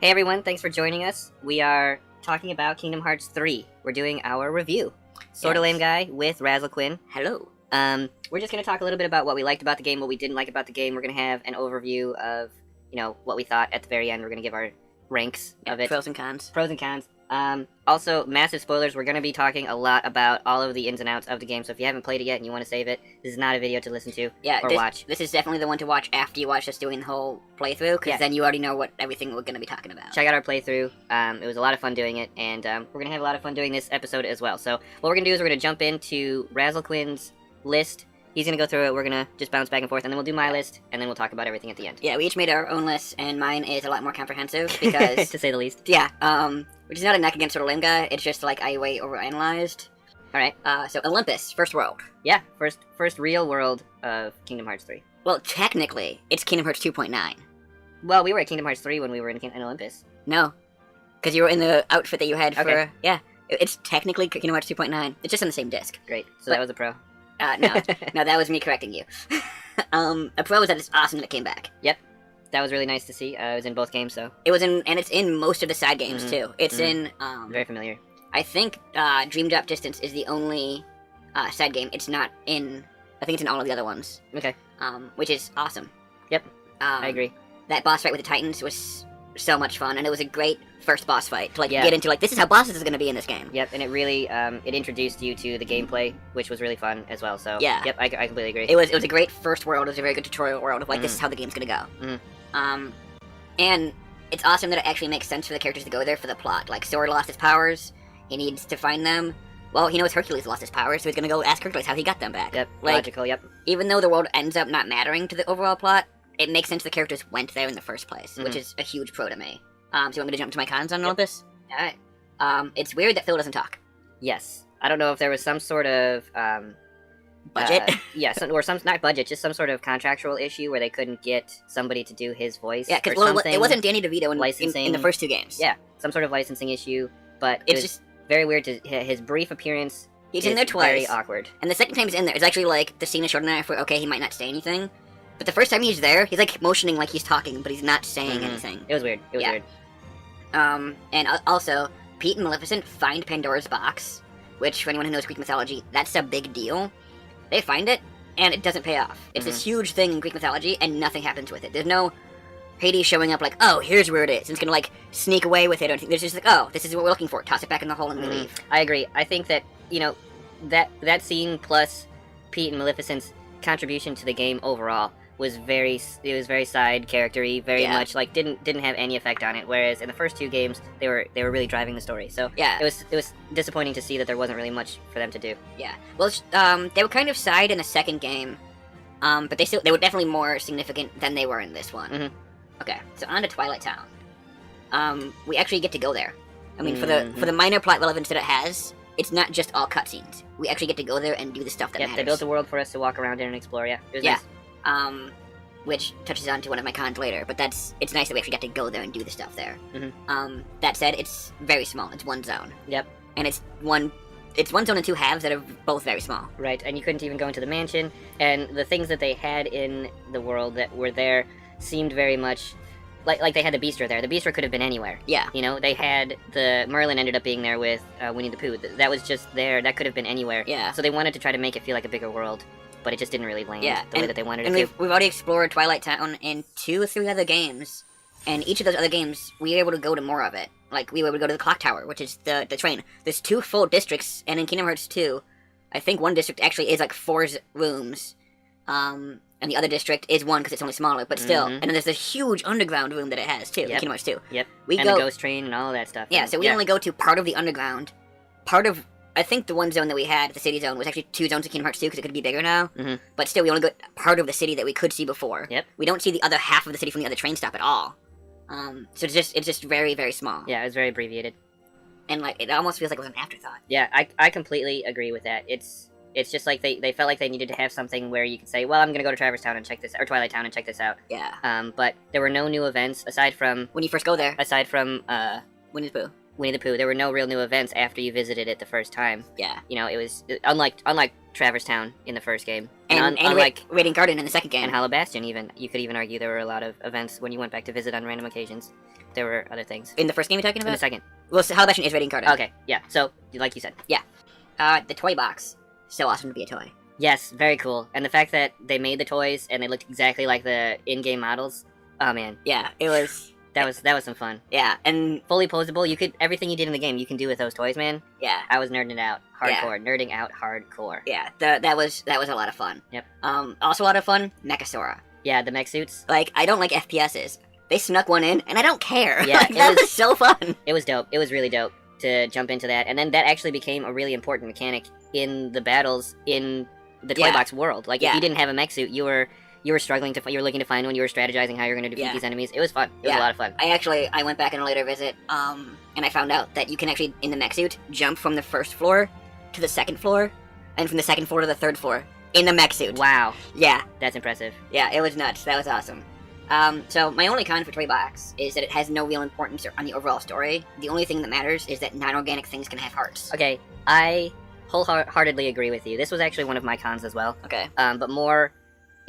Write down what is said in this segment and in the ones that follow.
Hey everyone, thanks for joining us. We are talking about Kingdom Hearts 3. We're doing our review. Sortalameguy with Razelquin. Hello. We're just going to talk a little bit about what we liked about the game, what we didn't like about the game. We're going to have an overview of, what we thought at the very end. We're going to give our ranks of it. Pros and cons. Pros and cons. Also, massive spoilers. We're going to be talking a lot about all of the ins and outs of the game, so if you haven't played it yet and you want to save it, this is not a video to listen to or watch. This is definitely the one to watch after you watch us doing the whole playthrough, because then you already know what everything we're going to be talking about. Check out our playthrough. It was a lot of fun doing it, and we're going to have a lot of fun doing this episode as well. So what we're going to do is we're going to jump into Razelquin's list. He's going to go through it, we're going to just bounce back and forth, and then we'll do my list, and then we'll talk about everything at the end. Yeah, we each made our own list, and mine is a lot more comprehensive, because... to say the least. Yeah, which is not a neck against Sortalameguy, it's just like I way overanalyzed. Alright. So Olympus, first world. Yeah, first real world of Kingdom Hearts 3. Well, technically, it's Kingdom Hearts 2.9. Well, we were at Kingdom Hearts 3 when we were in Olympus. No, because you were in the outfit that you had for... Okay. Yeah, it's technically Kingdom Hearts 2.9. It's just on the same disc. Great, so that was a pro. No, that was me correcting you. A pro is that it's awesome that it came back. Yep, that was really nice to see. It was in both games, so... It was in, and it's in most of the side games, too. It's in, very familiar. I think, Dream Drop Distance is the only, side game. It's not in, I think it's in all of the other ones. Okay. Which is awesome. Yep, I agree. That boss fight with the Titans was so much fun, and it was a great first boss fight to, get into, this is how bosses is gonna be in this game. Yep, and it really, it introduced you to the gameplay, which was really fun as well, so... Yeah. Yep, I completely agree. It was a great first world, it was a very good tutorial world of, this is how the game's gonna go. And it's awesome that it actually makes sense for the characters to go there for the plot. Like, Sora lost his powers, he needs to find them. Well, he knows Hercules lost his powers, so he's gonna go ask Hercules how he got them back. Yep, logical, yep. Even though the world ends up not mattering to the overall plot, it makes sense the characters went there in the first place, which is a huge pro to me. So you want me to jump to my cons on all this? Alright. It's weird that Phil doesn't talk. Yes. I don't know if there was some sort of, budget? Yes, or not budget, just some sort of contractual issue where they couldn't get somebody to do his voice. Yeah, because it wasn't Danny DeVito in the first two games. Yeah, some sort of licensing issue, but it's just very weird to his brief appearance. He's in there twice. Very awkward. And the second time he's in there, it's actually like the scene is short enough where, okay, he might not say anything. But the first time he's there, he's like motioning like he's talking, but he's not saying anything. It was weird. It was weird. And also, Pete and Maleficent find Pandora's box, which, for anyone who knows Greek mythology, that's a big deal. They find it, and it doesn't pay off. It's this huge thing in Greek mythology, and nothing happens with it. There's no Hades showing up like, oh, here's where it is. It's gonna, sneak away with it or anything. There's just like, oh, this is what we're looking for. Toss it back in the hole and we leave. I agree. I think that, that scene plus Pete and Maleficent's contribution to the game overall was very side character-y, very much didn't have any effect on it. Whereas in the first two games, they were really driving the story. So yeah, it was disappointing to see that there wasn't really much for them to do. Yeah, well, they were kind of side in the second game, but they were definitely more significant than they were in this one. Okay, so on to Twilight Town. We actually get to go there. I mean, for the minor plot relevance that it has, it's not just all cutscenes. We actually get to go there and do the stuff that matters. They built a world for us to walk around in and explore. Yeah, it was nice. Which touches on to one of my cons later, but it's nice that we actually got to go there and do the stuff there. That said, it's very small. It's one zone. Yep. And it's one zone in two halves that are both very small. Right, and you couldn't even go into the mansion, and the things that they had in the world that were there seemed very much like they had the bistro there. The bistro could have been anywhere. Yeah. They had Merlin ended up being there with Winnie the Pooh. That was just there. That could have been anywhere. Yeah. So they wanted to try to make it feel like a bigger world, but it just didn't really land the way that they wanted it to. And we've already explored Twilight Town in 2 or 3 other games, and each of those other games, we were able to go to more of it. Like, we were able to go to the Clock Tower, which is the train. There's 2 full districts, and in Kingdom Hearts 2, I think one district actually is 4 rooms, and the other district is 1 because it's only smaller, but still. And then there's this huge underground room that it has, too, in Kingdom Hearts 2. Yep, and the ghost train and all of that stuff. Yeah, so we only go to part of the underground, I think the one zone that we had, the city zone, was actually 2 zones in Kingdom Hearts 2 because it could be bigger now. But still, we only got part of the city that we could see before. Yep. We don't see the other half of the city from the other train stop at all. So it's just very, very small. Yeah, it was very abbreviated. And it almost feels like it was an afterthought. Yeah, I completely agree with that. It's just like they felt like they needed to have something where you could say, well, I'm gonna go to Traverse Town and check this, or Twilight Town and check this out. Yeah. But there were no new events aside from when you first go there. Aside from Winnie the Pooh. Winnie the Pooh. There were no real new events after you visited it the first time. Yeah. You know, it was unlike Traverse Town in the first game, And unlike Radiant Garden in the second game. and Hollow Bastion. Even you could even argue there were a lot of events when you went back to visit on random occasions. There were other things In the first game you're talking in about? the second. Well, so Hollow Bastion is Radiant Garden. Okay, yeah. So like you said, The toy box. So awesome to be a toy. yes, very cool. And the fact that they made the toys and they looked exactly like the in-game models. Oh man, Yeah, it was... that was some fun. Yeah, and... Fully posable. You could everything you did in the game you can do with those toys, man. Yeah. I was nerding out hardcore, nerding out hardcore. Yeah, that was a lot of fun. Yep. Also a lot of fun, Mechasora. Yeah, the mech suits. Like, I don't like FPSs. They snuck one in, and I don't care. Yeah, Like, it that was- was so fun. It was dope. It was really dope to jump into that, and then that actually became a really important mechanic in the battles in the toy Yeah. box world. Like if Yeah. you didn't have a mech suit, you were struggling to you were looking to find one. You were strategizing how you're going to defeat Yeah. these enemies. It was fun. It was Yeah. a lot of fun. I went back in a later visit, and I found out that you can actually, in the mech suit, jump from the first floor to the second floor, and from the second floor to the third floor in the mech suit. Wow, Yeah, that's impressive. yeah, it was nuts. That was awesome. So my only con for Toy Box is that it has no real importance on the overall story. The only thing that matters is that non-organic things can have hearts. Okay, I wholeheartedly agree with you. This was actually one of my cons as well. Okay. But more,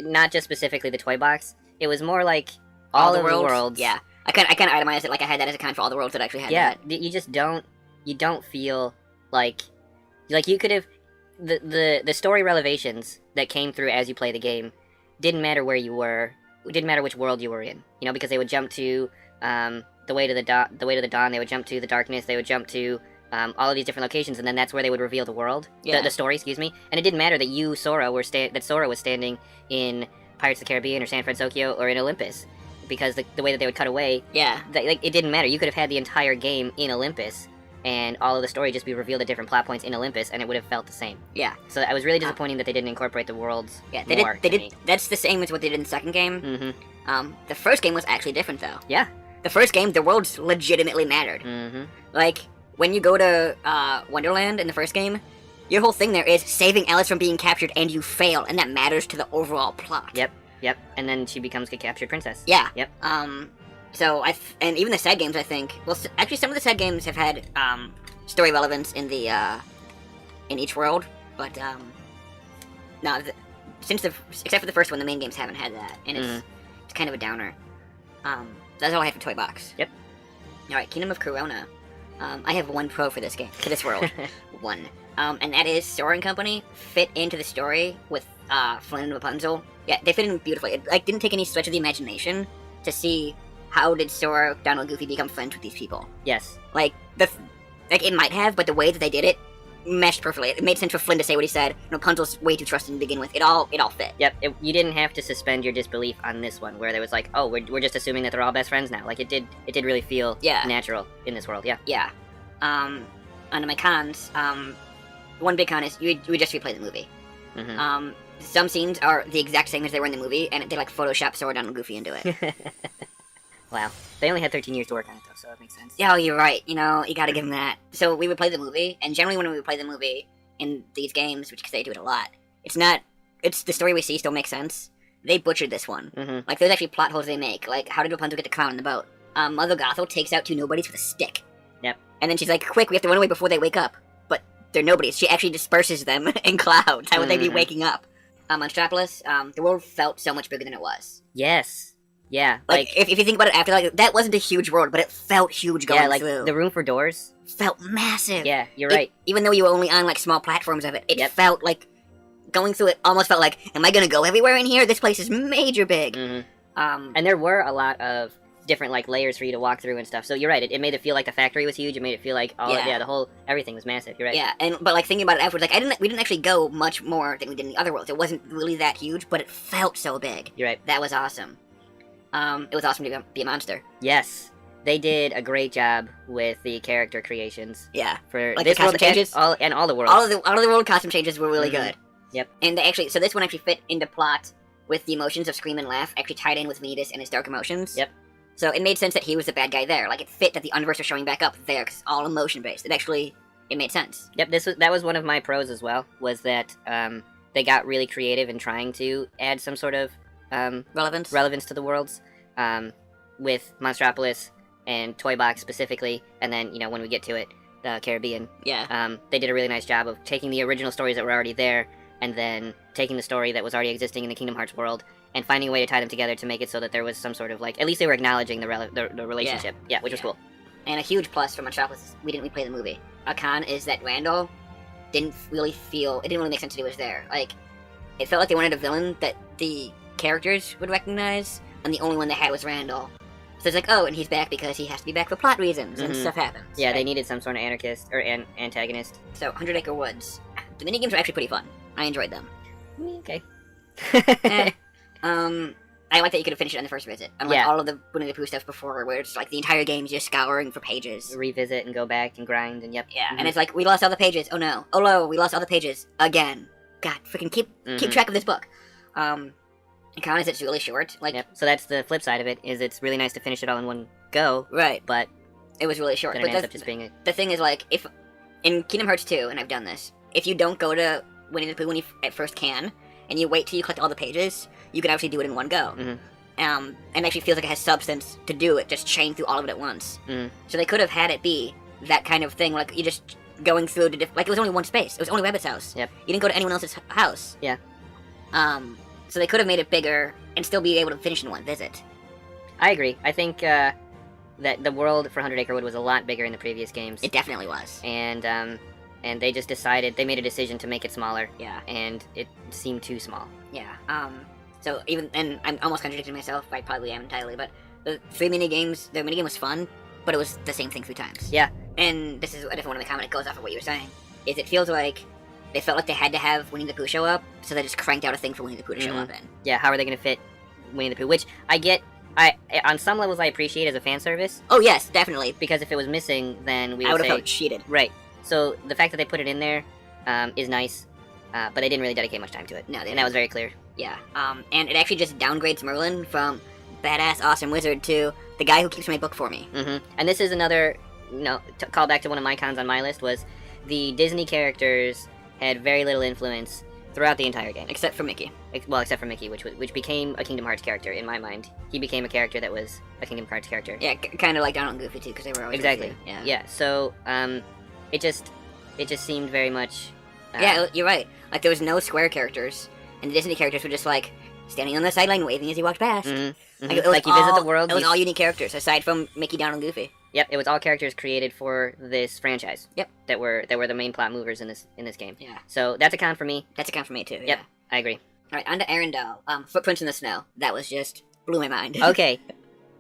not just specifically the toy box. It was more like all of the worlds. Yeah. I kind of itemized it like I had that as a con for all the worlds that actually had Yeah, that. you just don't feel like you could have the story relevations that came through as you play the game didn't matter where you were. It didn't matter which world you were in. You know, because they would jump to the way to the dawn. They would jump to the darkness. They would jump to all of these different locations, and then that's where they would reveal the world, Yeah. the story. Excuse me. And it didn't matter that Sora was standing in Pirates of the Caribbean or San Francisco or in Olympus, because the way that they would cut away, Yeah. it didn't matter. You could have had the entire game in Olympus, and all of the story just be revealed at different plot points in Olympus, and it would have felt the same. Yeah. So I was really disappointing that they didn't incorporate the worlds. Yeah. They more did. They to did. me. That's the same as what they did in the second game. Mm-hmm. The first game was actually different though. Yeah. The first game, the worlds legitimately mattered. Mm-hmm. Like when you go to Wonderland in the first game, your whole thing there is saving Alice from being captured, and you fail, and that matters to the overall plot. Yep. And then she becomes a captured princess. Yeah. Yep. So and even the sad games, I think. Well, actually, some of the sad games have had story relevance in the in each world, but no, except for the first one, the main games haven't had that, and it's kind of a downer. That's all I have for Toy Box. Yep. All right, Kingdom of Corona. I have one pro for this game, for this world. One. And that is Sora and Company fit into the story with Flynn and Rapunzel. Yeah, they fit in beautifully. It didn't take any stretch of the imagination to see how did Sora, Donald, Goofy become friends with these people. Yes. It might have, but the way that they did it meshed perfectly. It made sense for Flynn to say what he said. And Rapunzel's way too trusting to begin with. It all fit. Yep. You didn't have to suspend your disbelief on this one, where there was like, oh, we're just assuming that they're all best friends now. Like it did really feel natural in this world. Yeah. Yeah. Under my cons, one big con is you just replay the movie. Mm-hmm. Some scenes are the exact same as they were in the movie, and they Photoshop Sora, Donald, Goofy into it. Wow. They only had 13 years to work on it though, so that makes sense. Yeah, you're right. You gotta give them that. So we would play the movie, and generally when we would play the movie in these games, which they do it a lot, it's the story we see still makes sense. They butchered this one. Mm-hmm. Like, there's actually plot holes they make. Like, how did Rapunzel get the clown in the boat? Mother Gothel takes out two nobodies with a stick. Yep. And then she's like, quick, we have to run away before they wake up. But they're nobodies. She actually disperses them in clouds. How would they be waking up? Monstropolis, the world felt so much bigger than it was. Yes. Yeah. Like if you think about it after, that wasn't a huge world, but it felt huge going through. The room for doors felt massive. Yeah, you're right. Even though you were only on small platforms of it, it Yep. felt like going through it almost felt like, am I gonna go everywhere in here? This place is major big. Mm-hmm. And there were a lot of different layers for you to walk through and stuff. So you're right. It made it feel like the factory was huge. It made it feel like everything was massive. You're right. Yeah, but thinking about it afterwards, we didn't actually go much more than we did in the other worlds. It wasn't really that huge, but it felt so big. You're right. That was awesome. It was awesome to be a monster. Yes, they did a great job with the character creations. Yeah, for like this the costume world changes, all the worlds. all of the world costume changes were really good. Yep. And so this one actually fit into plot with the emotions of Scream and Laugh actually tied in with Vanitas and his dark emotions. Yep. So it made sense that he was the bad guy there. Like, it fit that the universe was showing back up there because it's all emotion based. It made sense. Yep. That was one of my pros as well. Was that they got really creative in trying to add some sort of Relevance to the worlds. With Monstropolis, and Toy Box specifically, and then when we get to it, the Caribbean. Yeah. They did a really nice job of taking the original stories that were already there, and then taking the story that was already existing in the Kingdom Hearts world, and finding a way to tie them together to make it so that there was some sort of at least they were acknowledging the relationship. Yeah, which was cool. And a huge plus from Metropolis, we didn't replay the movie. A con is that Randall didn't really make sense that he was there. It felt like they wanted a villain that the characters would recognize, and the only one they had was Randall. So it's and he's back because he has to be back for plot reasons, and stuff happens. Yeah, right? They needed some sort of anarchist or antagonist. So, 100 Acre Woods. The minigames were actually pretty fun. I enjoyed them. Okay. I like that you could have finished it on the first visit. Unlike all of the Winnie the Pooh stuff before, where it's the entire game's just scouring for pages. Revisit and go back and grind, and yep. Yeah, and it's we lost all the pages. Oh no. Oh no, we lost all the pages. Again. God, freaking keep track of this book. Con is it's really short. Yep. So that's the flip side of it, is it's really nice to finish it all in one go. Right. But it was really short. Then it ends up just being the thing is, if in Kingdom Hearts 2, and I've done this, if you don't go to Winnie the Pooh when you at first can, and you wait till you collect all the pages, you can actually do it in one go. And actually feels like it has substance to do it, just chain through all of it at once. So they could have had it be that kind of thing, you just going through it was only one space. It was only Rabbit's house. Yep. You didn't go to anyone else's house. Yeah. So they could have made it bigger and still be able to finish in one visit. I agree. I think that the world for 100 Acre Wood was a lot bigger in the previous games. It definitely was. And they just they made a decision to make it smaller. Yeah. And it seemed too small. Yeah. So and I'm almost contradicting myself, I probably am entirely, but the minigame was fun, but it was the same thing 3 times. Yeah. And this is a different one of the comment that goes off of what you were saying, is it feels like they felt like they had to have Winnie the Pooh show up, so they just cranked out a thing for Winnie the Pooh to show up in. Yeah, how are they going to fit Winnie the Pooh? Which I get, on some levels I appreciate as a fan service. Oh yes, definitely. Because if it was missing, then I would have felt cheated. Right. So the fact that they put it in there is nice, but they didn't really dedicate much time to it. No, and that was very clear. Yeah. And it actually just downgrades Merlin from badass awesome wizard to the guy who keeps my book for me. And this is another, call back to one of my cons on my list, was the Disney characters had very little influence throughout the entire game. Except for Mickey. Well, except for Mickey, which became a Kingdom Hearts character, in my mind. He became a character that was a Kingdom Hearts character. Yeah, kind of like Donald and Goofy, too, because they were always Exactly. Goofy. Yeah, so, it just seemed very much... yeah, you're right. There was no square characters, and the Disney characters were just, standing on the sideline waving as he walked past. You visit the world... It was all unique characters, aside from Mickey, Donald, and Goofy. Yep, it was all characters created for this franchise. Yep. That were the main plot movers in this game. Yeah. So that's a con for me. That's a con for me too. Yep, Yeah. I agree. All right, on to Arendelle. Footprints in the snow. That was just blew my mind. Okay,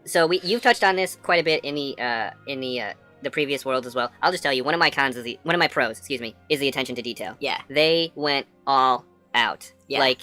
so you've touched on this quite a bit in the previous worlds as well. I'll just tell you, one of my pros, is the attention to detail. Yeah. They went all out. Yeah.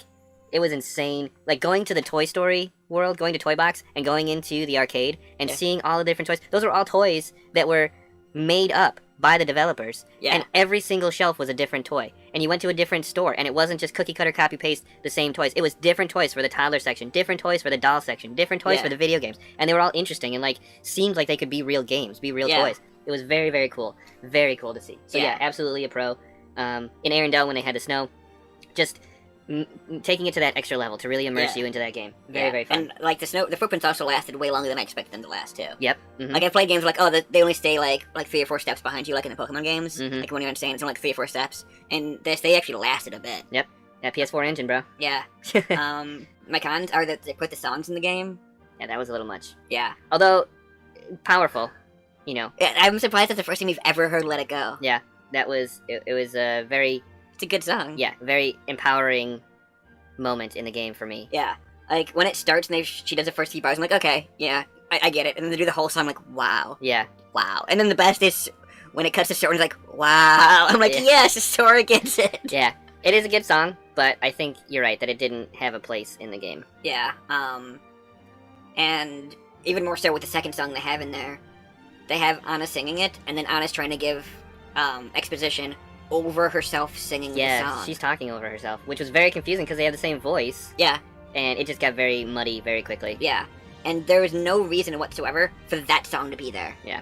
It was insane. Going to the Toy Story world, going to Toy Box, and going into the arcade, and seeing all the different toys. Those were all toys that were made up by the developers. Yeah. And every single shelf was a different toy. And you went to a different store, and it wasn't just cookie cutter, copy paste the same toys. It was different toys for the toddler section, different toys for the doll section, different toys for the video games. And they were all interesting, and seemed like they could be real games, be real toys. It was very, very cool. Very cool to see. So yeah, absolutely a pro. In Arendelle, when they had the snow, just taking it to that extra level to really immerse you into that game. Very, very fun. And the footprints also lasted way longer than I expected them to last too. Yep. I played games they only stay like 3 or 4 steps behind you, like in the Pokemon games. When you're insane, it's only 3 or 4 steps, and they actually lasted a bit. Yep. That PS4 engine, bro. Yeah. My cons are that they put the songs in the game. Yeah, that was a little much. Yeah. Although powerful, Yeah, I'm surprised that's the first time we've ever heard "Let It Go." Yeah, that was it was a very... It's a good song. Yeah, very empowering moment in the game for me. Yeah, when it starts and she does the first few bars, I'm like, okay, yeah, I get it. And then they do the whole song, I'm like, wow. Yeah. Wow. And then the best is when it cuts to Sora and it's like, wow. I'm like, yes, Sora gets it. Yeah, it is a good song, but I think you're right that it didn't have a place in the game. Yeah. And even more so with the second song they have in there, they have Anna singing it, and then Anna's trying to give exposition over herself singing the song. Yeah, she's talking over herself, which was very confusing because they have the same voice. Yeah. And it just got very muddy very quickly. Yeah. And there was no reason whatsoever for that song to be there. Yeah.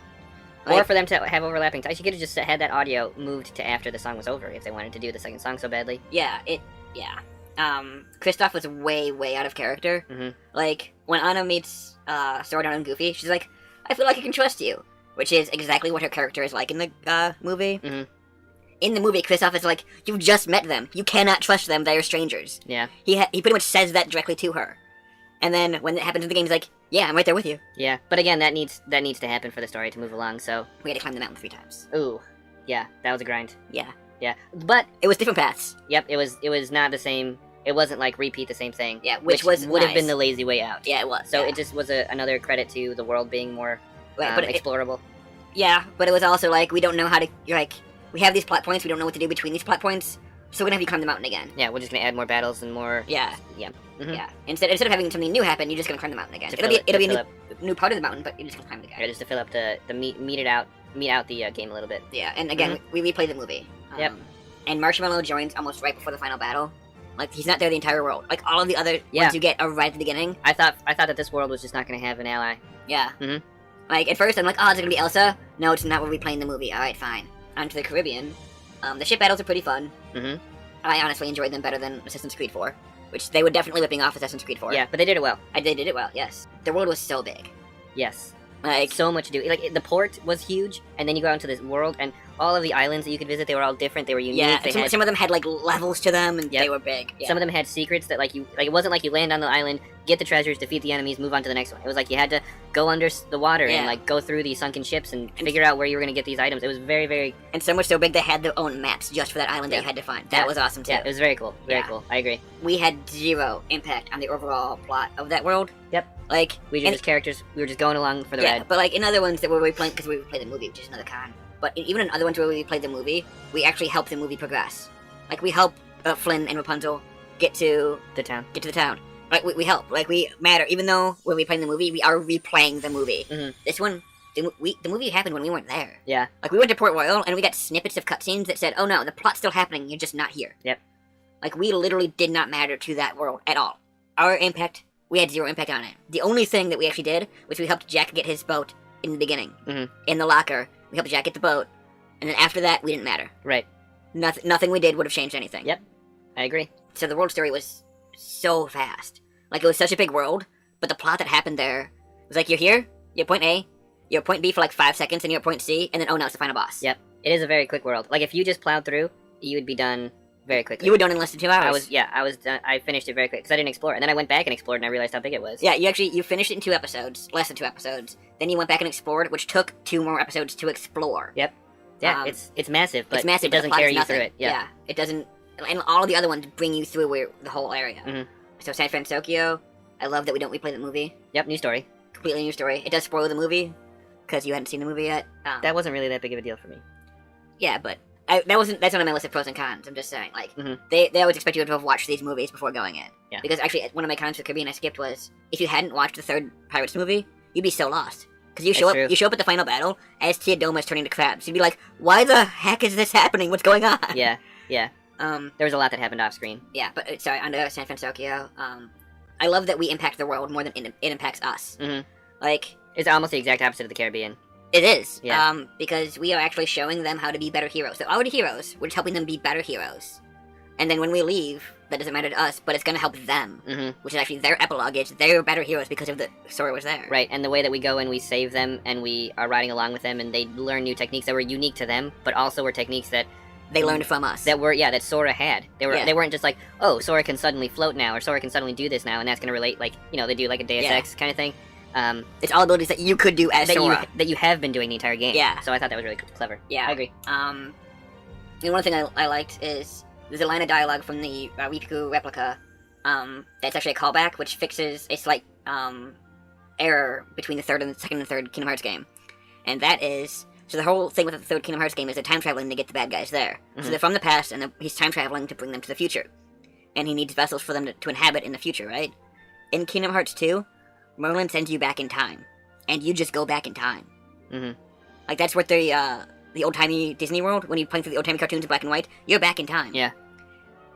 Or for them to have overlapping time. She could have just had that audio moved to after the song was over if they wanted to do the second song so badly. Yeah, Kristoff was way, way out of character. When Anna meets Sora, Donald, and Goofy, she's like, I feel like I can trust you. Which is exactly what her character is like in the movie. Mm-hmm. In the movie, Kristoff is like, you've just met them. You cannot trust them. They are strangers. Yeah. He pretty much says that directly to her. And then when it happens in the game, he's like, yeah, I'm right there with you. Yeah, but again, that needs to happen for the story to move along. So We had to climb the mountain 3 times. ooh, yeah, that was a grind. Yeah. Yeah, but It was different paths. yep, it was not the same. It wasn't like repeat the same thing. Yeah, which was would have nice. been the lazy way out. Yeah, it was. So yeah. it just was another credit to the world being more Right, but it, explorable. yeah, but it was also like, we don't know how to, like, we have these plot points, we don't know what to do between these plot points, so we're gonna have you climb the mountain again. Yeah, we're just gonna add more battles and more. Yeah. Yeah. Mhm. Yeah. Instead of having something new happen, you're just gonna climb the mountain again. To It'll fill be it- a to new part of the mountain, but you're just gonna climb it again. Yeah, just to fill up the meet out the game a little bit. Yeah, and again, we replay the movie. Yep. And Marshmallow joins almost right before the final battle. Like, he's not there the entire world. Like, all of the other Yeah. ones you get are right at the beginning. I thought that this world was just not gonna have an ally. Yeah. Mhm. Like, at first I'm like, oh, is it gonna be Elsa? No, it's not. We'll be playing the movie. Alright, fine. On to the Caribbean. The ship battles are pretty fun. Mm-hmm. I honestly enjoyed them better than Assassin's Creed 4. Which they were definitely ripping off Assassin's Creed 4. Yeah, but they did it well. They did it well, yes. The world was so big. Yes. Like, So much to do. Like the port was huge, and then you go out into this world, and all of the islands that you could visit, they were all different. They were unique. yeah, They some, had, some of them had, like, levels to them, and Yep. they were big. Yeah. some of them had secrets that like it wasn't like you land on the island, get the treasures, defeat the enemies, move on to the next one. It was like you had to go under the water Yeah. and like go through these sunken ships and figure out where you were gonna get these items. It was very, very And so much so big they had their own maps just for that island that Yeah. you had to find. That Yeah. was awesome too. yeah. It was very cool. Very Yeah. cool. I agree. We had zero impact on the overall plot of that world. Yep. Like, We were and- just characters. We were just going along for the yeah, ride. but like in other ones that were replaying, because we replayed the movie, which is another con. But even in other ones where we played the movie, we actually helped the movie progress. Like, we help Flynn and Rapunzel get to The town. the town. Like, we help. Like, we matter. Even though when we playing the movie, we are replaying the movie. Mhm. This one, the movie happened when we weren't there. Yeah. Like, we went to Port Royal, and we got snippets of cutscenes that said, oh no, the plot's still happening, you're just not here. Yep. Like, we literally did not matter to that world at all. Our impact, we had zero impact on it. The only thing that we actually did was we helped Jack get his boat in the beginning. Mhm. In the locker, we helped Jack get the boat. And then after that, we didn't matter. Right. Nothing we did would have changed anything. Yep. I agree. So the world story was so fast. Like, it was such a big world, but the plot that happened there was like, you're here, you're at point A, you're at point B for like 5 seconds, and you're at point C, and then, oh no, it's the final boss. Yep. It is a very quick world. Like if you just plowed through, you would be done very quickly. You were done in less than 2 hours. I was done. I finished it very quick because I didn't explore, and then I went back and explored, and I realized how big it was. Yeah, you finished it in 2 episodes, less than 2 episodes. Then you went back and explored, which took 2 more episodes to explore. Yep. Yeah, Um, it's massive, but it's massive, it but the doesn't plot is carry you nothing. through it. Yeah. It doesn't, and all of the other ones bring you through the whole area. Mhm. So San Francisco, I love that we don't replay the movie. Yep. New story. Completely new story. It does spoil the movie because you hadn't seen the movie yet. That wasn't really that big of a deal for me. Yeah, but that's not on my list of pros and cons. I'm just saying, like, Mhm. they always expect you to have watched these movies before going in. Yeah. Because actually, one of my cons for Caribbean I skipped was if you hadn't watched the third Pirates movie, you'd be so lost. Because you That's true. you show up at the final battle as Teodoma's turning to crabs. You'd be like, why the heck is this happening? What's going on? Yeah. Yeah. There was a lot that happened off screen. Yeah, but sorry, on to San Francisco. I love that we impact the world more than it impacts us. Mhm. Like, It's almost the exact opposite of the Caribbean. it is. Yeah. Because we are actually showing them how to be better heroes. They're already heroes. We're just helping them be better heroes. And then when we leave, that doesn't matter to us, but it's going to help them. Mm-hmm. Which is actually their epilogue. Is they're better heroes because of the Sora was there. Right, and the way that we go and we save them, and we are riding along with them, and they learn new techniques that were unique to them, but also were techniques that They learned from us. that Sora had. Yeah. They weren't just like, oh, Sora can suddenly float now, or Sora can suddenly do this now, and that's gonna relate, like, you know, they do like a Deus Yeah. Ex kind of thing. It's all abilities that you could do as Sora. that you have been doing the entire game. Yeah. So I thought that was really clever. Yeah. I agree. And one thing I liked is there's a line of dialogue from the Riku replica that's actually a callback, which fixes a slight error between the second and third Kingdom Hearts game. And that is, so the whole thing with the third Kingdom Hearts game is they're time traveling to get the bad guys there. So Mhm. they're from the past, and he's time traveling to bring them to the future. And he needs vessels for them to inhabit in the future, right? In Kingdom Hearts 2, Merlin sends you back in time. And you just go back in time. Mm-hmm. Like, that's what the old-timey Disney World, when you're playing through the old-timey cartoons in black and white, you're back in time. Yeah.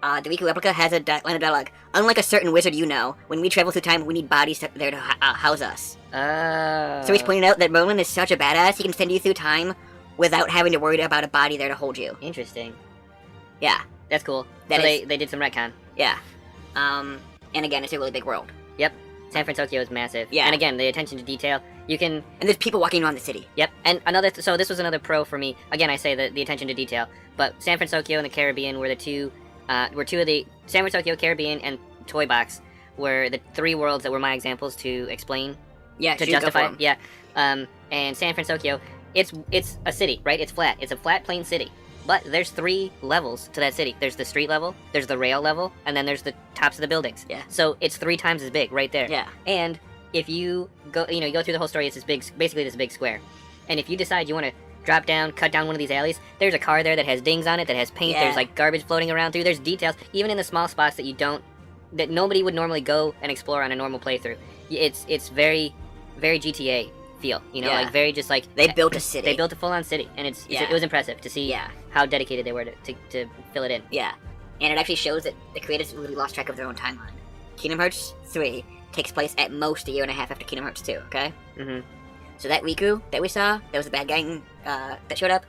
The Riku replica has a line of dialogue. Unlike a certain wizard you know, when we travel through time, we need bodies there to house us. So he's pointing out that Merlin is such a badass, he can send you through time without having to worry about a body there to hold you. Interesting. Yeah, That's cool. That so is- they did some retcon. yeah. And again, it's a really big world. Yep. San Francisco is massive. Yeah. And again, the attention to detail. You can... And there's people walking around the city. Yep. And so this was another pro for me. Again, I say the attention to detail. But San Francisco and the Caribbean were two of the... San Francisco, Caribbean, and Toy Box were the 3 worlds that were my examples to explain. Yeah, to justify. Yeah. And San Francisco, it's a city, right? It's flat. It's a flat, plain city. But there's 3 levels to that city. There's the street level, there's the rail level, and then there's the tops of the buildings. Yeah. So it's 3 times as big right there. Yeah. And if you go, you go through the whole story, it's basically this big square. And if you decide you want to drop down, cut down one of these alleys, there's a car there that has dings on it, that has paint, there's like garbage floating around through, there's details, even in the small spots that nobody would normally go and explore on a normal playthrough. It's very, very GTA feel, like very just like... They built a city. They built a full-on city, and it was impressive to see how dedicated they were to fill it in. Yeah, and it actually shows that the creators really lost track of their own timeline. Kingdom Hearts 3 takes place at most a year and a half after Kingdom Hearts 2, okay? Mm-hmm. So that Riku that we saw, that was the bad guy that showed up,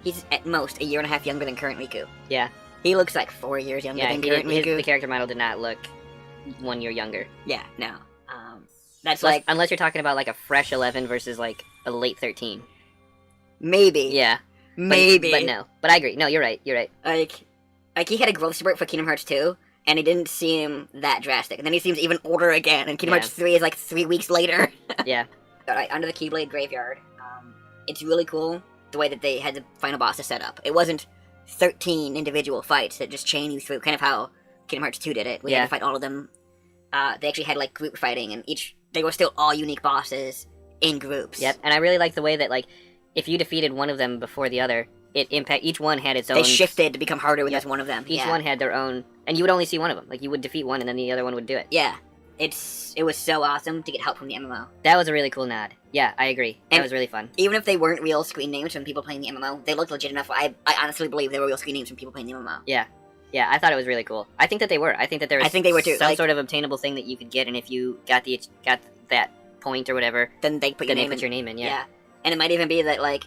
he's at most a year and a half younger than current Riku. Yeah. He looks like 4 years younger than current Riku. The character model did not look 1 year younger. Yeah, no. That's like... Unless you're talking about like a fresh 11 versus like a late 13. Maybe. Yeah. Maybe. But no. But I agree. No, you're right. You're right. Like he had a growth spurt for Kingdom Hearts 2, and it didn't seem that drastic. And then he seems even older again, and Kingdom Hearts 3 is like 3 weeks later. Yeah. Alright, under the Keyblade Graveyard. It's really cool the way that they had the final bosses set up. It wasn't 13 individual fights that just chain you through, kind of how Kingdom Hearts 2 did it. We had to fight all of them. They actually had like group fighting, and they were still all unique bosses in groups. Yep, and I really like the way that, like, if you defeated one of them before the other, each one had its own... They shifted to become harder when there's one of them. Each one had their own... And you would only see one of them. Like, you would defeat one, and then the other one would do it. Yeah. It was so awesome to get help from the MMO. That was a really cool nod. Yeah, I agree. That was really fun. Even if they weren't real screen names from people playing the MMO, they looked legit enough. I honestly believe they were real screen names from people playing the MMO. Yeah. Yeah, I thought it was really cool. I think that they were. I think that there was they were too. Some sort of obtainable thing that you could get, and if you got that point or whatever, then they put your name in. Yeah. And it might even be that like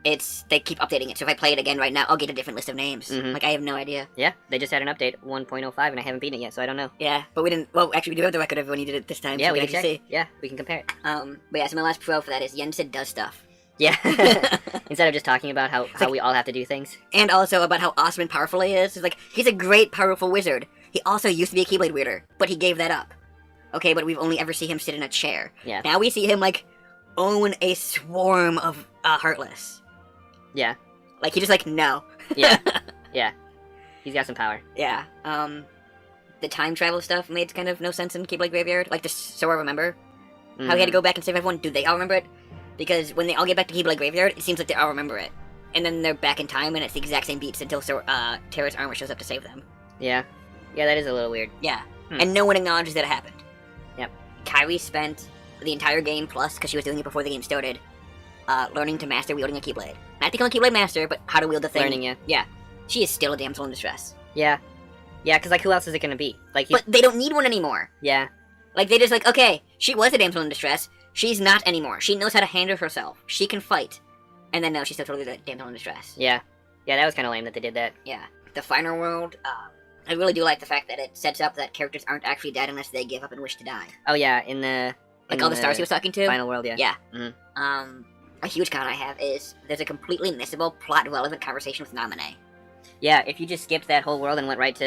they keep updating it. So if I play it again right now, I'll get a different list of names. Mm-hmm. Like I have no idea. Yeah, they just had an update 1.05, and I haven't beaten it yet, so I don't know. Yeah, but we didn't. Well, actually, we do have the record of when you did it this time. Yeah, so we can check. See. Yeah, we can compare it. But yeah, so my last pro for that is Yensid does stuff. Yeah. Instead of just talking about how we all have to do things. And also about how awesome and powerful he is. It's like, he's a great, powerful wizard. He also used to be a Keyblade wielder, but he gave that up. Okay, but we've only ever seen him sit in a chair. Yeah. Now we see him, like, own a swarm of Heartless. Yeah. Like, he just, like, no. Yeah. Yeah. He's got some power. Yeah. The time travel stuff made kind of no sense in Keyblade Graveyard. Like, just so I remember. How he had to go back and save everyone. Do they all remember it? Because when they all get back to Keyblade Graveyard, it seems like they all remember it. And then they're back in time, and it's the exact same beats until Terra's armor shows up to save them. Yeah. Yeah, that is a little weird. Yeah. And no one acknowledges that it happened. Yep. Kairi spent the entire game, plus, because she was doing it before the game started, learning to master wielding a Keyblade. Not become a Keyblade master, but how to wield the thing. Learning, yeah. Yeah. She is still a damsel in distress. Yeah. Yeah, because, like, who else is it going to be? Like, But they don't need one anymore. Yeah. Like, they just like, okay, she was a damsel in distress. She's not anymore. She knows how to handle herself. She can fight. And then, no, she's still totally the damsel in distress. Yeah. Yeah, that was kind of lame that they did that. Yeah. The final world, I really do like the fact that it sets up that characters aren't actually dead unless they give up and wish to die. Oh, yeah, in the... Like all the stars he was talking to? Final world, yeah. Yeah. Mm-hmm. A huge con I have is there's a completely missable, plot-relevant conversation with Naminé. Yeah, if you just skipped that whole world and went right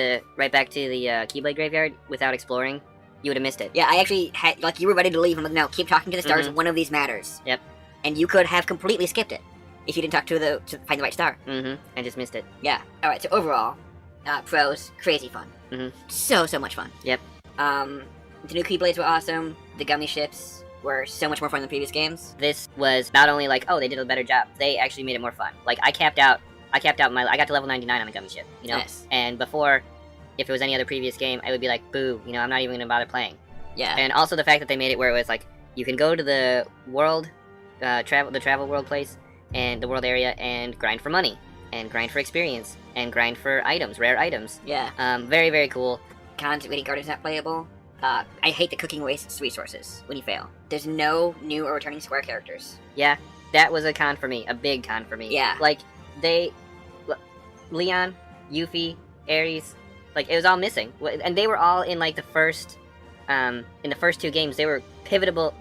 back to the Keyblade Graveyard without exploring, you would have missed it. Yeah, I actually had, like, you were ready to leave. I'm like, no, keep talking to the stars. One of these matters. Yep. And you could have completely skipped it if you didn't talk to find the right star. Mm-hmm. I just missed it. Yeah. All right. So overall, pros, crazy fun. Mm-hmm. So much fun. Yep. The new Keyblades were awesome. The gummy ships were so much more fun than previous games. This was not only like, oh, they did a better job. They actually made it more fun. Like I capped out I got to level 99 on the gummy ship. You know. Nice. And before, if it was any other previous game, I would be like, boo. You know, I'm not even gonna bother playing. Yeah. And also the fact that they made it where it was like you can go to the world, travel world place and the world area and grind for money and grind for experience and grind for items, rare items. Yeah. Very, very cool. Cons, Rating Guardian's not playable. I hate that cooking wastes resources when you fail. There's no new or returning square characters. Yeah, that was a con for me, a big con for me. Yeah. Like, Leon, Yuffie, Ares, like, it was all missing. And they were all in, like, the first in the first 2 games, they were pivotal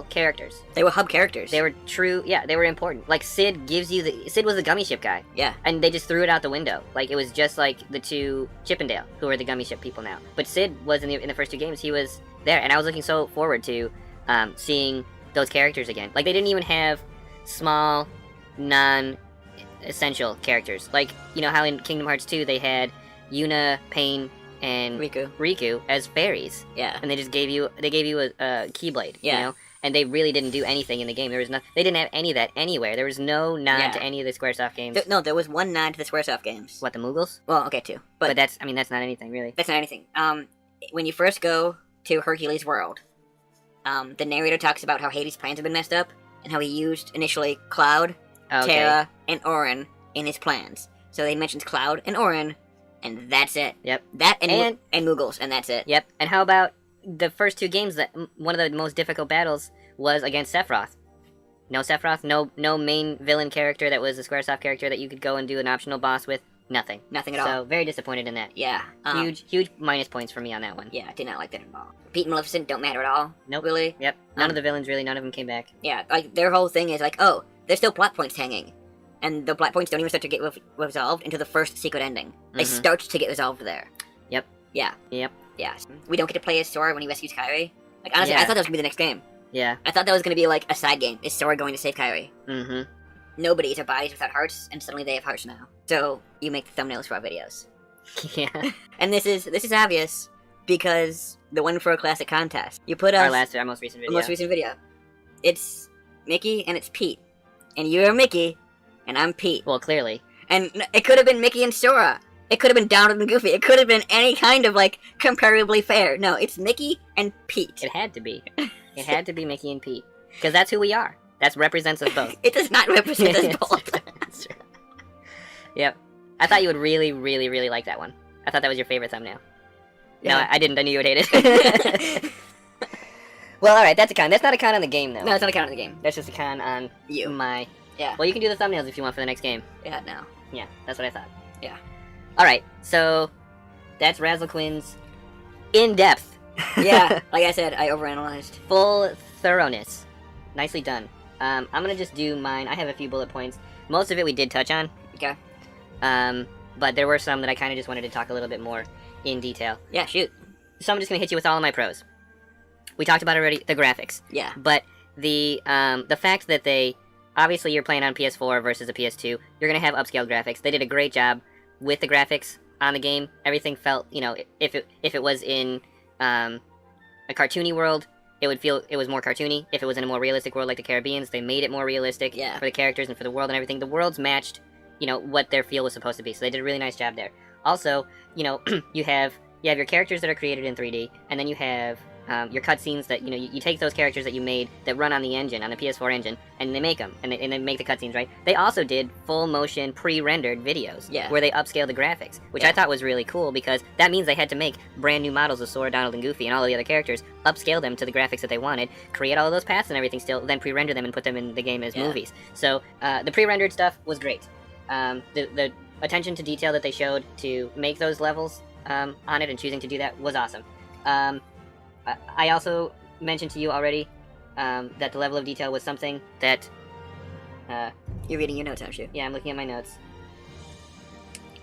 characters. They were hub characters. They were true, yeah, they were important. Like, Sid was the gummy ship guy. Yeah. And they just threw it out the window. Like, it was just like the 2 Chippendale, who are the gummy ship people now. But Sid was in the first 2 games, he was there, and I was looking so forward to seeing those characters again. Like, they didn't even have small, non-essential characters. Like, you know how in Kingdom Hearts 2 they had Yuna, Pain, and Riku as fairies. Yeah. And they gave you a Keyblade, yeah. you know? And they really didn't do anything in the game. They didn't have any of that anywhere. There was no nod to any of the Squaresoft games. No, there was one nod to the Squaresoft games. What, the Moogles? Well, okay, 2. But that's not anything, really. That's not anything. When you first go to Hercules' world, the narrator talks about how Hades' plans have been messed up, and how he used initially Cloud, Terra, and Auron in his plans. So they mentions Cloud and Auron, and that's it. Yep. That and Moogles, and that's it. Yep. And how about the first 2 games? That one of the most difficult battles was against Sephiroth. No Sephiroth, no main villain character that was a Squaresoft character that you could go and do an optional boss with. Nothing. Nothing at all. So, very disappointed in that. Yeah. Huge minus points for me on that one. Yeah, I did not like that at all. Pete and Maleficent don't matter at all. Nope. Really? Yep. None of the villains, really. None of them came back. Yeah, like, their whole thing is like, oh, there's still plot points hanging. And the plot points don't even start to get resolved until the first secret ending. They start to get resolved there. Yep. Yeah. Yep. Yeah. We don't get to play as Sora when he rescues Kairi. Like, honestly, I thought that was going to be the next game. Yeah. I thought that was going to be, like, a side game. Is Sora going to save Kairi? Mm-hmm. Nobody's have bodies without hearts, and suddenly they have hearts now. So, you make the thumbnails for our videos. Yeah. And this is obvious, because the one for a classic contest. You put us... Our most recent video. Most recent video. It's Mickey and it's Pete. And you're Mickey, and I'm Pete. Well, clearly. And it could have been Mickey and Sora. It could have been Donald and Goofy. It could have been any kind of, like, comparably fair. No, it's Mickey and Pete. It had to be. It had to be Mickey and Pete. Because that's who we are. That represents us both. It does not represent us both. That's true. Yep. I thought you would really, really, really like that one. I thought that was your favorite thumbnail. Yeah. No, I didn't. I knew you would hate it. Well, alright, that's a con. That's not a con on the game, though. No, it's not a con on the game. That's just a con on you. My... Yeah. Well, you can do the thumbnails if you want for the next game. Yeah, no. Yeah, that's what I thought. Yeah. Alright, so... That's Razelquin's in-depth. Yeah, like I said, I overanalyzed. Full thoroughness. Nicely done. I'm gonna just do mine. I have a few bullet points. Most of it we did touch on. Okay. But there were some that I kind of just wanted to talk a little bit more in detail. Yeah, shoot. So I'm just gonna hit you with all of my pros. We talked about already the graphics. Yeah. But the fact that they obviously you're playing on PS4 versus a PS2, you're gonna have upscaled graphics. They did a great job with the graphics on the game. Everything felt, you know, if it was in a cartoony world, it would feel it was more cartoony. If it was in a more realistic world like the Caribbeans, they made it more realistic for the characters and for the world and everything. The worlds matched, you know, what their feel was supposed to be. So they did a really nice job there. Also, you know, you have your characters that are created in 3D, and then you have your cutscenes that, you know, you take those characters that you made that run on the engine, on the PS4 engine, and they make them, and they make the cutscenes, right? They also did full motion pre-rendered videos where they upscale the graphics, which I thought was really cool because that means they had to make brand new models of Sora, Donald, and Goofy, and all of the other characters, upscale them to the graphics that they wanted, create all of those paths and everything still, then pre-render them and put them in the game as movies. So the pre-rendered stuff was great. The attention to detail that they showed to make those levels on it and choosing to do that was awesome. I also mentioned to you already that the level of detail was something that... You're reading your notes, aren't you? Yeah, I'm looking at my notes.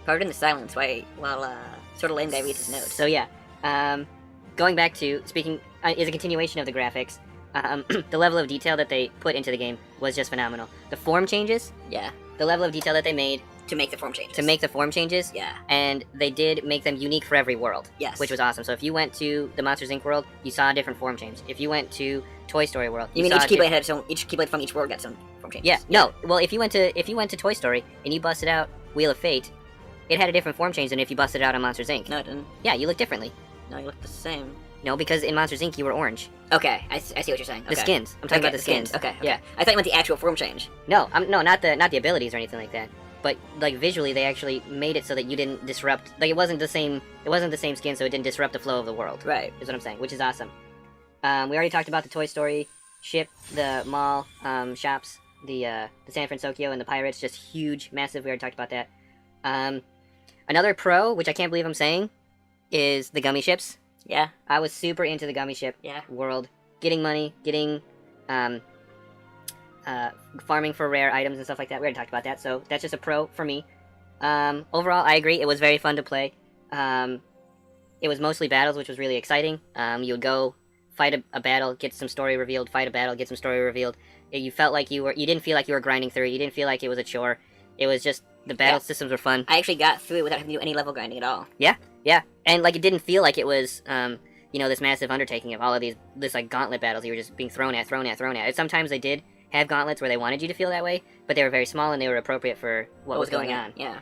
Pardon the silence while Sortalameguy reads his notes. So yeah, going back to, speaking, is a continuation of the graphics, the level of detail that they put into the game was just phenomenal. The form changes... Yeah. The level of detail that they made... To make the form changes. To make the form changes. Yeah. And they did make them unique for every world. Yes. Which was awesome. So if you went to the Monsters Inc. world, you saw a different form change. If you went to Toy Story world, you mean each Keyblade had its own, each Keyblade from each world got some form changes? Yeah. No. Well, if you went to Toy Story and you busted out Wheel of Fate, it had a different form change than if you busted it out on Monsters Inc. No, it didn't. Yeah, you look differently. No, you look the same. No, because in Monsters Inc. you were orange. Okay, I see what you're saying. Okay. The skins. I'm talking about the skins. Okay. Yeah. I thought you meant the actual form change. No, not the abilities or anything like that. But like visually, they actually made it so that you didn't disrupt. Like it wasn't the same skin, so it didn't disrupt the flow of the world. Right. Is what I'm saying, which is awesome. We already talked about the Toy Story ship, the mall shops, the San Francisco and the pirates, just huge, massive. We already talked about that. Another pro, which I can't believe I'm saying, is the gummy ships. Yeah. I was super into the gummy ship Yeah. world, getting money, getting farming for rare items and stuff like that. We already talked about that, so that's just a pro for me. Overall, I agree. It was very fun to play. It was mostly battles, which was really exciting. You would go fight a battle, get some story revealed, fight a battle, get some story revealed. You felt like you didn't feel like you were grinding through it. You didn't feel like it was a chore. It was just, the battle systems were fun. I actually got through it without having to do any level grinding at all. Yeah, and like it didn't feel like it was, this massive undertaking of all of this like gauntlet battles. You were just being thrown at. And sometimes they did have gauntlets where they wanted you to feel that way, but they were very small and they were appropriate for what was going on. Yeah.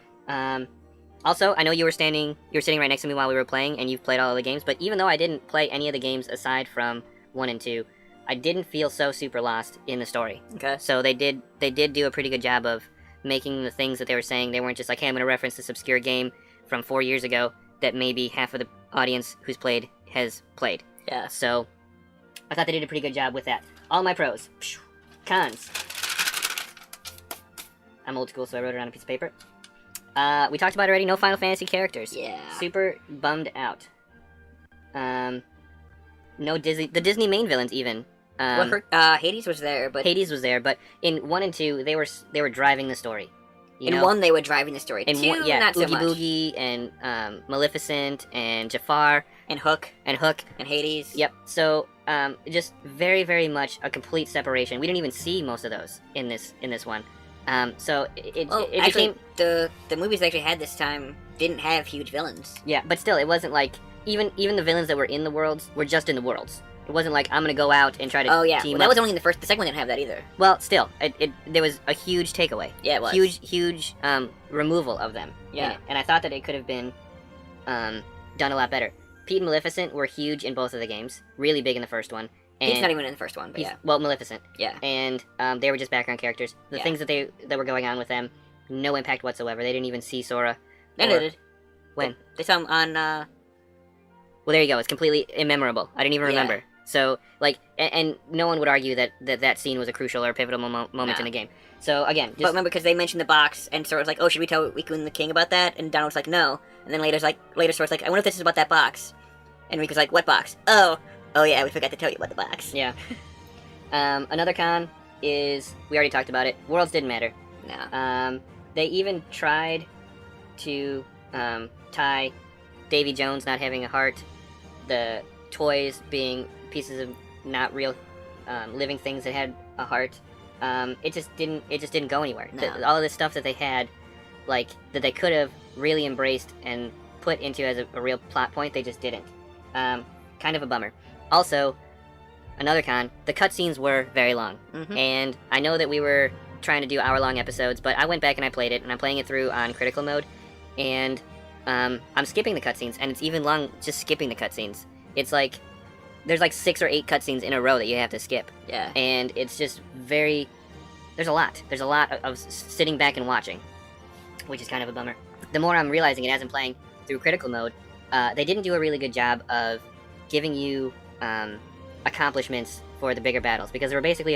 Also, I know you were sitting right next to me while we were playing, and you've played all of the games, but even though I didn't play any of the games aside from 1 and 2, I didn't feel so super lost in the story. Okay. So they did do a pretty good job of making the things that they were saying. They weren't just like, hey, I'm going to reference this obscure game from 4 years ago that maybe half of the audience who's played has played. Yeah. So I thought they did a pretty good job with that. All my pros. Cons. I'm old school, so I wrote it on a piece of paper. We talked about it already. No Final Fantasy characters. Yeah. Super bummed out. No Disney. The Disney main villains even. Hades was there, but Hades was there, but in 1 and 2 they were driving the story. In 1 they were driving the story. In 2, 1, yeah, not so Oogie much. Boogie and Maleficent and Jafar And Hook and Hades. Yep. So just very, very much a complete separation. We didn't even see most of those in this one. So it actually, became the movies they actually had this time didn't have huge villains. Yeah, but still, it wasn't like even the villains that were in the worlds were just in the worlds. It wasn't like I'm gonna go out and try to team that up. was only in the first. The second one didn't have that either. Well, still, there was a huge takeaway. Yeah, it was. Huge removal of them. Yeah. And I thought that it could have been done a lot better. Pete and Maleficent were huge in both of the games. Really big in the first one. And He's not even in the first one, but yeah. Well, Maleficent. Yeah. And they were just background characters. The things that were going on with them, no impact whatsoever. They didn't even see Sora. They did. When? They saw him on, Well, there you go. It's completely immemorable. I didn't even remember. So, like, and no one would argue that scene was a crucial or pivotal moment in the game. So, again, But remember, because they mentioned the box, and Sora's like, oh, should we tell Riku the king about that? And Donald's like, no. And then later Sora's like, I wonder if this is about that box. And Riku's like, what box? Oh yeah, we forgot to tell you about the box. Yeah. Another con is, we already talked about it, worlds didn't matter. No. They even tried to tie Davy Jones not having a heart, the toys being pieces of not real living things that had a heart. It just didn't go anywhere. No. All of this stuff that they had, like, that they could have really embraced and put into as a real plot point, they just didn't. Kind of a bummer. Also, another con, the cutscenes were very long. Mm-hmm. And I know that we were trying to do hour-long episodes, but I went back and I played it, and I'm playing it through on critical mode, and I'm skipping the cutscenes, and it's even long just skipping the cutscenes. It's like, there's like 6 or 8 cutscenes in a row that you have to skip. Yeah. And it's just very, there's a lot of sitting back and watching, which is kind of a bummer. The more I'm realizing it as I'm playing through critical mode, they didn't do a really good job of giving you accomplishments for the bigger battles, because there was basically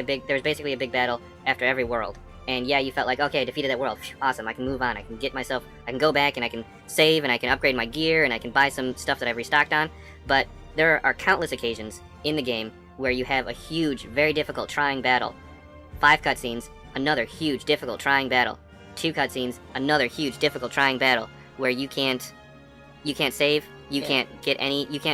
a big battle after every world. And yeah, you felt like, okay, I defeated that world. Phew, awesome, I can move on. I can go back and I can save and I can upgrade my gear and I can buy some stuff that I've restocked on. But there are countless occasions in the game where you have a huge, very difficult, trying battle. 5 cutscenes, another huge, difficult, trying battle. 2 cutscenes, another huge, difficult, trying battle, where you can't save, you can't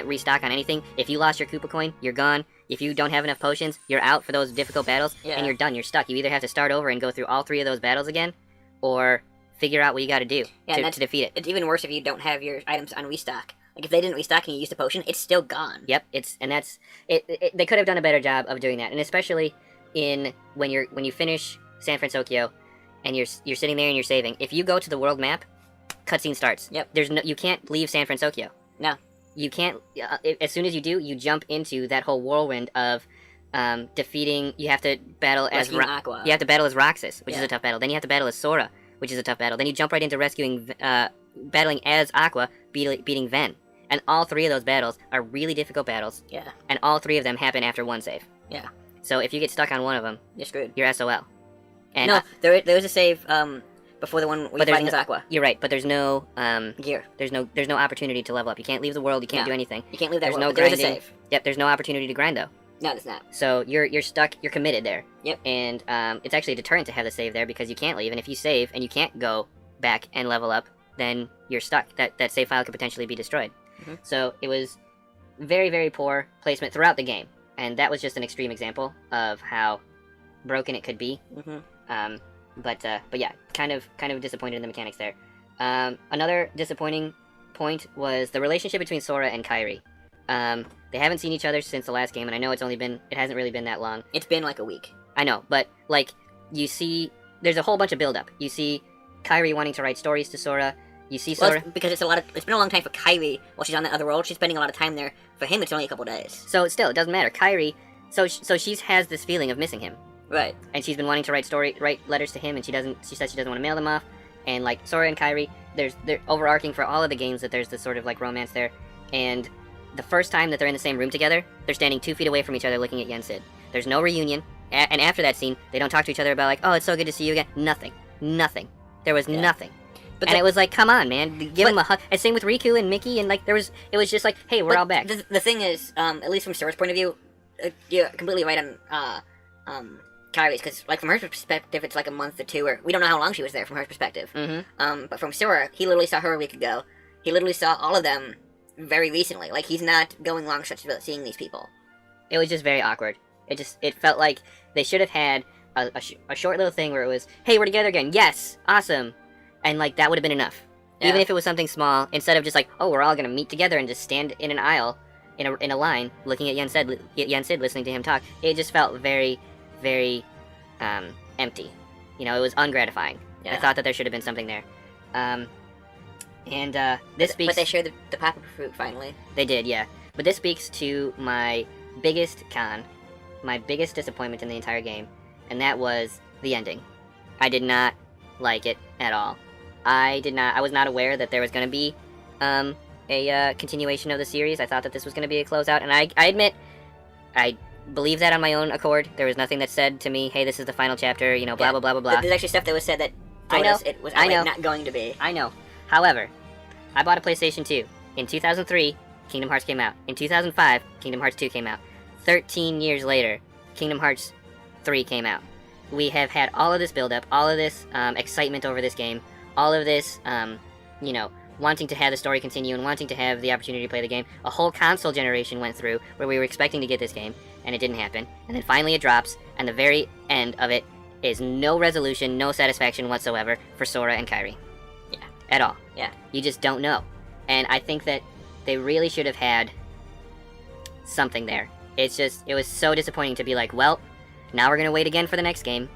restock on anything. If you lost your Koopa coin, you're gone. If you don't have enough potions, you're out for those difficult battles, and you're done. You're stuck. You either have to start over and go through all 3 of those battles again, or figure out what you got to do to defeat it. It's even worse if you don't have your items on restock. Like, if they didn't restock and you used a potion, it's still gone. Yep, they could have done a better job of doing that, and especially when you finish San Francisco, and you're sitting there and you're saving. If you go to the world map, cutscene starts. Yep. You can't leave San Francisco. No. You can't. As soon as you do, you jump into that whole whirlwind of defeating. You have to battle Aqua. You have to battle as Roxas, which is a tough battle. Then you have to battle as Sora, which is a tough battle. Then you jump right into battling as Aqua, beating Ven. And all 3 of those battles are really difficult battles. Yeah. And all 3 of them happen after 1 save. Yeah. So if you get stuck on one of them, you're screwed. You're SOL. And no, there was a save. before the one where But you're there's fighting as no, Aqua. you're right, but there's no Gear. there's no opportunity to level up. You can't leave the world. You can't No. do anything. You can't leave that There's world, no but there is a grinding. save. Yep, there's no opportunity to grind though. No, there's not. So you're stuck. You're committed there. Yep. And it's actually a deterrent to have the save there because you can't leave. And if you save and you can't go back and level up, then you're stuck. That save file could potentially be destroyed. Mhm. So it was very, very poor placement throughout the game, and that was just an extreme example of how broken it could be. Mm-hmm. But yeah, kind of disappointed in the mechanics there. Another disappointing point was the relationship between Sora and Kairi. They haven't seen each other since the last game, and I know it hasn't really been that long. It's been like a week. I know, but like you see, there's a whole bunch of build-up. You see Kairi wanting to write stories to Sora. You see Sora. Well, because it's been a long time for Kairi while she's on that other world. She's spending a lot of time there. For him, it's only a couple days. So still, it doesn't matter. Kairi, so she has this feeling of missing him, Right. and she's been wanting to write letters to him, and she says she doesn't want to mail them off. And like Sora and Kairi, they're overarching for all of the games that there's this sort of like romance there. And the first time that they're in the same room together, they're standing 2 feet away from each other looking at Yensid. There's no reunion, and after that scene, they don't talk to each other about like, oh, it's so good to see you again. Nothing. There was nothing. And it was like, come on, man, give him a hug. And same with Riku and Mickey, and like it was just like, hey, we're all back. The thing is, at least from Sora's point of view, you're completely right on Kairi's, because like from her perspective, it's like a month or two, or we don't know how long she was there from her perspective. Mm-hmm. But from Sora, he literally saw her a week ago. He literally saw all of them very recently. Like he's not going long stretches without seeing these people. It was just very awkward. It felt like they should have had a short little thing where it was, hey, we're together again. Yes, awesome. And like that would have been enough. Yeah. Even if it was something small, instead of just like, oh, we're all gonna meet together and just stand in an aisle, in a line, looking at Yensid, listening to him talk. It just felt very, very empty. You know, it was ungratifying. Yeah. I thought that there should have been something there. This speaks. But they shared the papa fruit finally. They did, yeah. But this speaks to my biggest con, my biggest disappointment in the entire game, and that was the ending. I did not like it at all. I was not aware that there was going to be a continuation of the series. I thought that this was going to be a closeout, and I admit, I believe that on my own accord. There was nothing that said to me, hey, this is the final chapter, you know, blah, blah, blah, blah, blah. There's actually stuff that was said that I know. us it was not going to be. I know. However, I bought a PlayStation 2. In 2003, Kingdom Hearts came out. In 2005, Kingdom Hearts 2 came out. 13 years later, Kingdom Hearts 3 came out. We have had all of this build-up, all of this excitement over this game, all of this, you know, wanting to have the story continue and wanting to have the opportunity to play the game. A whole console generation went through where we were expecting to get this game, and it didn't happen. And then finally it drops, and the very end of it is no resolution, no satisfaction whatsoever for Sora and Kairi. Yeah. At all. Yeah. You just don't know. And I think that they really should have had something there. It was so disappointing to be like, well, now we're gonna wait again for the next game.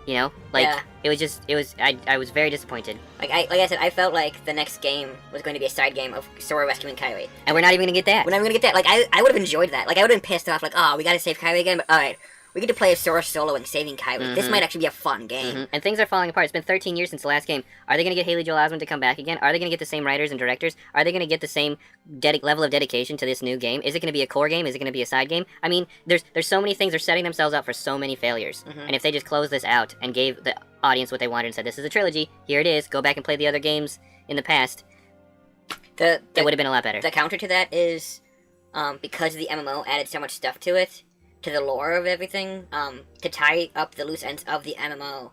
You know? Like, yeah. I was very disappointed. Like I said, I felt like the next game was going to be a side game of Sora rescuing Kairi. And we're not even gonna get that. We're not even going to get that. Like, I would have enjoyed that. Like, I would have been pissed off, like, oh, we gotta save Kairi again, but alright. We get to play as Sora soloing, saving Kairi. This might actually be a fun game. And things are falling apart. It's been 13 years since the last game. Are they going to get Haley Joel Osment to come back again? Are they going to get the same writers and directors? Are they going to get the same level of dedication to this new game? Is it going to be a core game? Is it going to be a side game? I mean, there's so many things. They're setting themselves up for so many failures. And if they just closed this out and gave the audience what they wanted and said, this is a trilogy, here it is, go back and play the other games in the past, it would have been a lot better. The counter to that is, because the MMO added so much stuff to it, to the lore of everything, to tie up the loose ends of the MMO,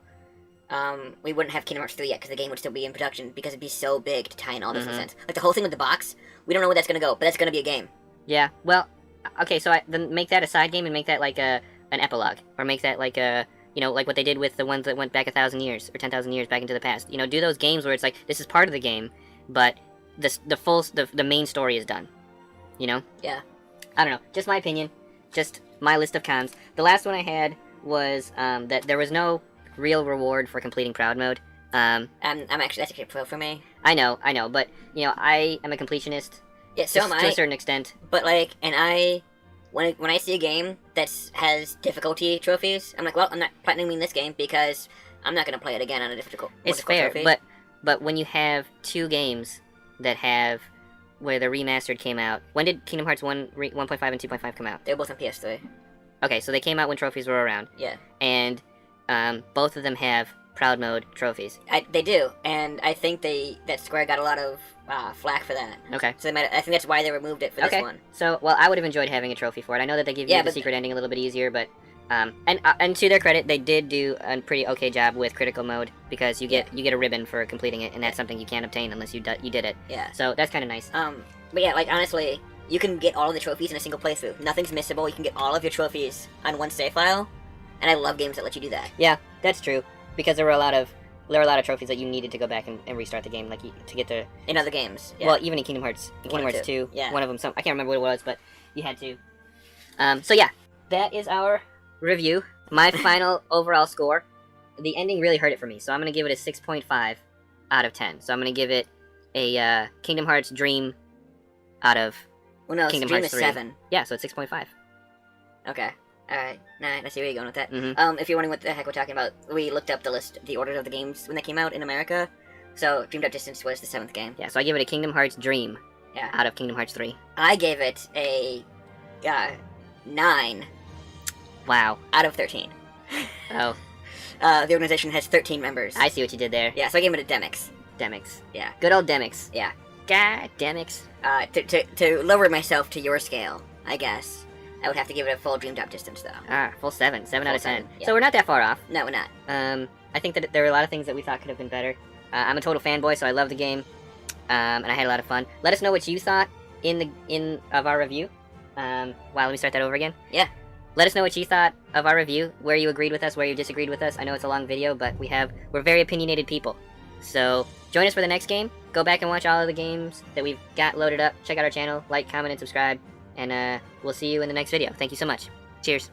we wouldn't have Kingdom Hearts 3 yet, because the game would still be in production, because it'd be so big to tie in all those loose ends. Like, the whole thing with the box, we don't know where that's gonna go, but that's gonna be a game. Yeah, well, okay, so then make that a side game and make that like an epilogue, or make that like a, you know, like what they did with the ones that went back 1,000 years, or 10,000 years back into the past. You know, do those games where it's like, this is part of the game, but the main story is done. You know? Yeah. I don't know, just my opinion, just my list of cons. The last one I had was that there was no real reward for completing Proud Mode. That's actually a pro for me. I know, but, you know, I am a completionist. Yeah, so am I. To a certain extent. But, like, when I see a game that has difficulty trophies, I'm like, well, I'm not platinuming this game because I'm not going to play it again on a difficult fair, trophy. but when you have two games that have, where the remastered came out, when did Kingdom Hearts 1.5 and 2.5 come out? They were both on PS3. Okay, so they came out when trophies were around. Yeah. And both of them have Proud Mode trophies. They do, and I think that Square got a lot of flack for that. Okay. So I think that's why they removed it for this one. So, well, I would have enjoyed having a trophy for it. I know that they give you the secret ending a little bit easier, but and to their credit, they did do a pretty okay job with critical mode because you get a ribbon for completing it, and that's something you can't obtain unless you did it. Yeah. So that's kind of nice. But yeah, like honestly, you can get all of the trophies in a single playthrough. Nothing's missable. You can get all of your trophies on one save file, and I love games that let you do that. Yeah, that's true because there were a lot of trophies that you needed to go back and restart the game, like to get to in other games. Yeah. Well, even in Kingdom Hearts, 2, one of them. I can't remember what it was, but you had to. So yeah, that is our review. My final overall score. The ending really hurt it for me, so I'm gonna give it a 6.5 out of 10. So I'm gonna give it a Kingdom Hearts Dream out of Kingdom Dream Hearts is 3. 7. Yeah, so it's 6.5. Okay. Alright. Nah, I see where you're going with that. Mm-hmm. If you're wondering what the heck we're talking about, we looked up the order of the games when they came out in America. So Dream Drop Distance was the 7th game. Yeah, so I give it a Kingdom Hearts Dream out of Kingdom Hearts 3. I gave it a 9. Wow. Out of 13. Oh. The organization has 13 members. I see what you did there. Yeah, so I gave it a Demix. Demix. Yeah. Good old Demix. Yeah. God, Demix. To lower myself to your scale, I guess, I would have to give it a full Dream Drop Distance, though. Full 7. 7 out of 10. 7, yeah. So we're not that far off. No, we're not. I think that there were a lot of things that we thought could have been better. I'm a total fanboy, so I love the game, and I had a lot of fun. Let us know what you thought of our review. Wow, let me start that over again. Yeah. Let us know what you thought of our review, where you agreed with us, where you disagreed with us. I know it's a long video, but we're very opinionated people. So join us for the next game. Go back and watch all of the games that we've got loaded up. Check out our channel, like, comment, and subscribe. And we'll see you in the next video. Thank you so much. Cheers.